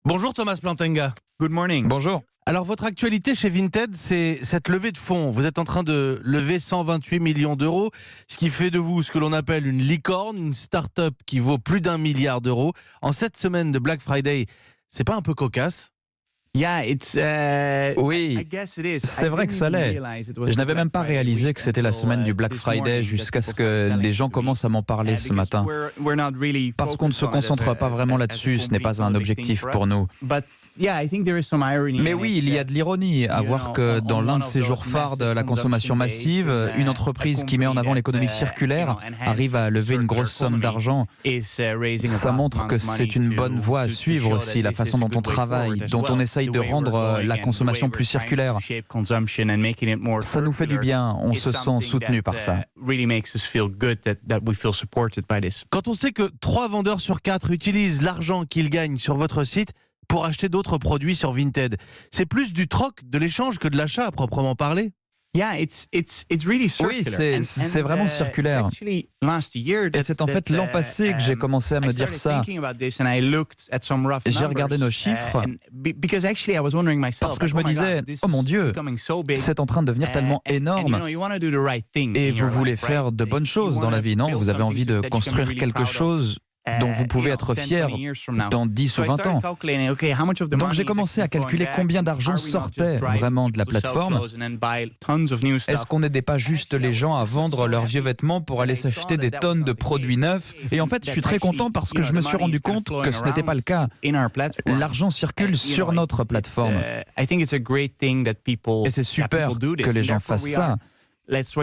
Bonjour Thomas Plantenga. Good morning. Bonjour. Alors votre actualité chez Vinted, c'est cette levée de fonds. Vous êtes en train de lever 128 millions d'euros, ce qui fait de vous ce que l'on appelle une licorne, une start-up qui vaut plus d'1 milliard d'euros. En cette semaine de Black Friday, c'est pas un peu cocasse ? Oui, c'est vrai que ça l'est. Je n'avais même pas réalisé que c'était la semaine du Black Friday jusqu'à ce que les gens commencent à m'en parler ce matin. Parce qu'on ne se concentre pas vraiment là-dessus, ce n'est pas un objectif pour nous. Mais oui, il y a de l'ironie à voir que dans l'un de ces jours phares de la consommation massive, une entreprise qui met en avant l'économie circulaire arrive à lever une grosse somme d'argent. Ça montre que c'est une bonne voie à suivre aussi, la façon dont on travaille, dont on essaye de rendre la consommation plus circulaire. Ça nous fait du bien, on se sent soutenu par ça. Quand on sait que 3 vendeurs sur 4 utilisent l'argent qu'ils gagnent sur votre site pour acheter d'autres produits sur Vinted, c'est plus du troc, de l'échange que de l'achat à proprement parler ? Oui, c'est vraiment circulaire. Et c'est en fait l'an passé que j'ai commencé à me dire ça. J'ai regardé nos chiffres parce que je me disais, oh mon Dieu, c'est en train de devenir tellement énorme. Et vous voulez faire de bonnes choses dans la vie, non ? Vous avez envie de construire quelque chose dont vous pouvez être fier dans 10 ou 20 ans. Donc j'ai commencé à calculer combien d'argent sortait vraiment de la plateforme. Est-ce qu'on n'aidait pas juste les gens à vendre leurs vieux vêtements pour aller s'acheter des tonnes de produits neufs ? Et en fait, je suis très content parce que je me suis rendu compte que ce n'était pas le cas. L'argent circule sur notre plateforme. Et c'est super que les gens fassent ça. Parce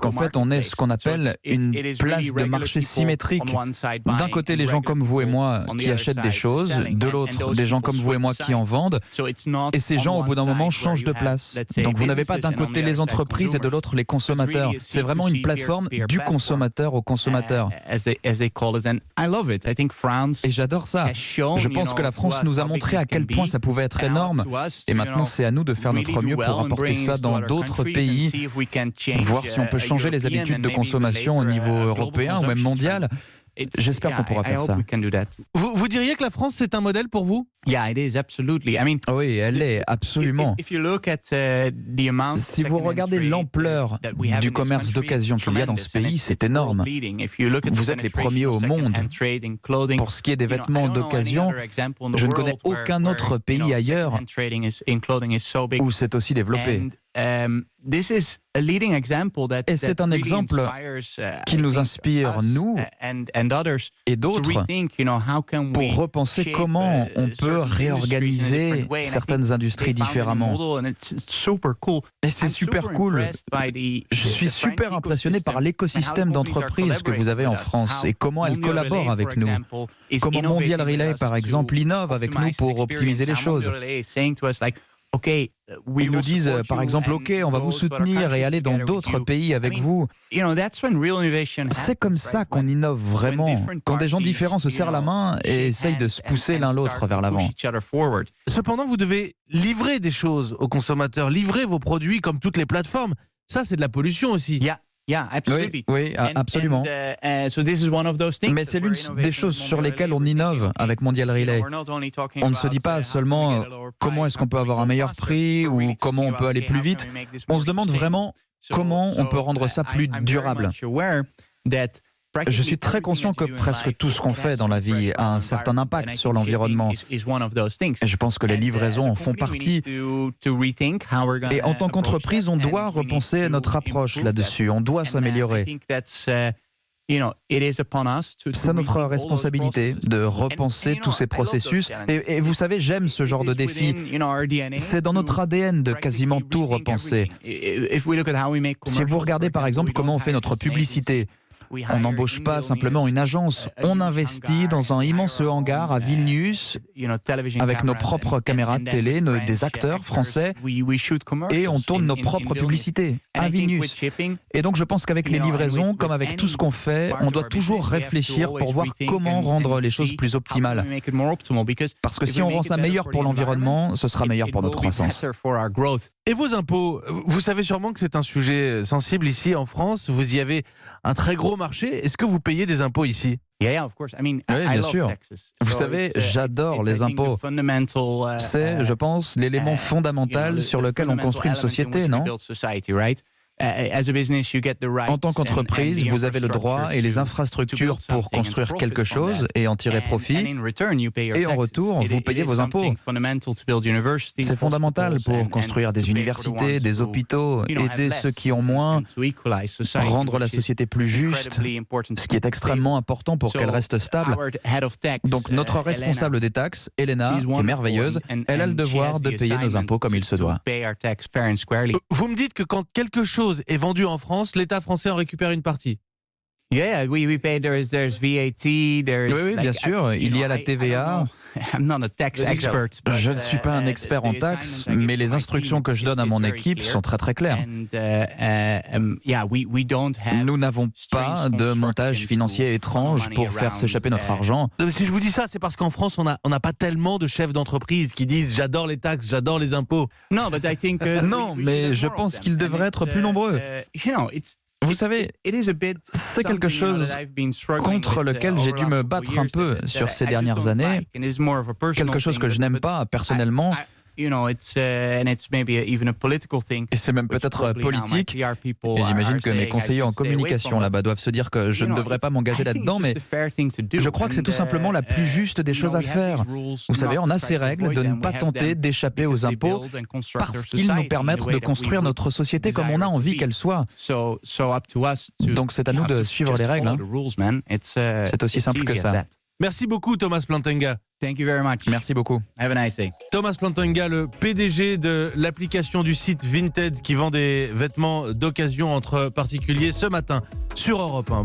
qu'en fait, on est ce qu'on appelle une place de marché symétrique. D'un côté, les gens comme vous et moi qui achètent des choses, de l'autre, des gens comme vous et moi qui en vendent. Et ces gens, au bout d'un moment, changent de place. Donc vous n'avez pas d'un côté les entreprises et de l'autre les consommateurs. C'est vraiment une plateforme du consommateur au consommateur. Et j'adore ça. Je pense que la France nous a montré à quel point ça pouvait être énorme. Et maintenant, c'est à nous de faire notre mieux pour apporter ça dans d'autres pays. Voir si on peut changer les habitudes de consommation au niveau européen ou même mondial. J'espère qu'on pourra faire ça. Vous diriez que la France, c'est un modèle pour vous ? Oui, elle est, absolument. Si vous regardez l'ampleur du commerce d'occasion qu'il y a dans ce pays, c'est énorme. Vous êtes les premiers au monde. Pour ce qui est des vêtements d'occasion, je ne connais aucun autre pays ailleurs où c'est aussi développé. Et c'est un exemple qui nous inspire, nous et d'autres, pour repenser comment on peut réorganiser certaines industries différemment. Et c'est super cool. Je suis super impressionné par l'écosystème d'entreprises que vous avez en France et comment elles collaborent avec nous. Comment Mondial Relay, par exemple, innove avec nous pour optimiser les choses. Ils nous disent, par exemple, OK, on va vous soutenir et aller dans d'autres pays avec vous. C'est comme ça qu'on innove vraiment, quand des gens différents se serrent la main et essayent de se pousser l'un l'autre vers l'avant. Cependant, vous devez livrer des choses aux consommateurs, livrer vos produits comme toutes les plateformes. Ça, c'est de la pollution aussi. Oui, absolument. Mais c'est l'une des choses sur lesquelles on innove avec Mondial Relay. On ne se dit pas seulement comment est-ce qu'on peut avoir un meilleur prix ou comment on peut aller plus vite. On se demande vraiment comment on peut rendre ça plus durable. Je suis très conscient que presque tout ce qu'on fait dans la vie a un certain impact sur l'environnement. Et je pense que les livraisons en font partie. Et en tant qu'entreprise, on doit repenser notre approche là-dessus. On doit s'améliorer. C'est notre responsabilité de repenser tous ces processus. Et vous savez, j'aime ce genre de défi. C'est dans notre ADN de quasiment tout repenser. Si vous regardez par exemple comment on fait notre publicité, on n'embauche pas simplement une agence, on investit dans un immense hangar à Vilnius avec nos propres caméras de télé, des acteurs français, et on tourne nos propres publicités à Vilnius. Et donc je pense qu'avec les livraisons, comme avec tout ce qu'on fait, on doit toujours réfléchir pour voir comment rendre les choses plus optimales. Parce que si on rend ça meilleur pour l'environnement, ce sera meilleur pour notre croissance. Et vos impôts, vous savez sûrement que c'est un sujet sensible ici en France. Vous y avez un très gros beau marché. Est-ce que vous payez des impôts ici ? Oui, bien sûr. Vous savez, j'adore les impôts. C'est, je pense, l'élément fondamental sur lequel on construit une société, non ? En tant qu'entreprise, vous avez le droit et les infrastructures pour construire quelque chose et en tirer profit. Et en retour, vous payez vos impôts. C'est fondamental pour construire des universités, des hôpitaux, aider ceux qui ont moins, rendre la société plus juste, ce qui est extrêmement important pour qu'elle reste stable. Donc notre responsable des taxes, Elena, qui est merveilleuse, elle a le devoir de payer nos impôts comme il se doit. Vous me dites que quand quelque chose est vendu en France, l'État français en récupère une partie. Oui, bien sûr, il y a la TVA. Je ne suis pas un expert en taxes, mais les instructions que je donne à mon équipe sont très très claires. Nous n'avons pas de montage financier étrange pour faire s'échapper notre argent. Si je vous dis ça, c'est parce qu'en France, on n'a pas tellement de chefs d'entreprise qui disent « j'adore les taxes, j'adore les impôts ». Non, mais je pense qu'ils devraient être plus nombreux. Vous savez, c'est quelque chose contre lequel j'ai dû me battre un peu sur ces dernières années, quelque chose que je n'aime pas personnellement. Et c'est même peut-être politique. Et j'imagine que mes conseillers en communication là-bas doivent se dire que je ne devrais pas m'engager là-dedans, mais je crois que c'est tout simplement la plus juste des choses à faire. Vous savez, on a ces règles de ne pas tenter d'échapper aux impôts parce qu'ils nous permettent de construire notre société comme on a envie qu'elle soit. Donc c'est à nous de suivre les règles. C'est aussi simple que ça. Merci beaucoup Thomas Plantenga. Merci beaucoup. Have a nice day. Thomas Plantenga, le PDG de l'application du site Vinted qui vend des vêtements d'occasion entre particuliers ce matin sur Europe 1.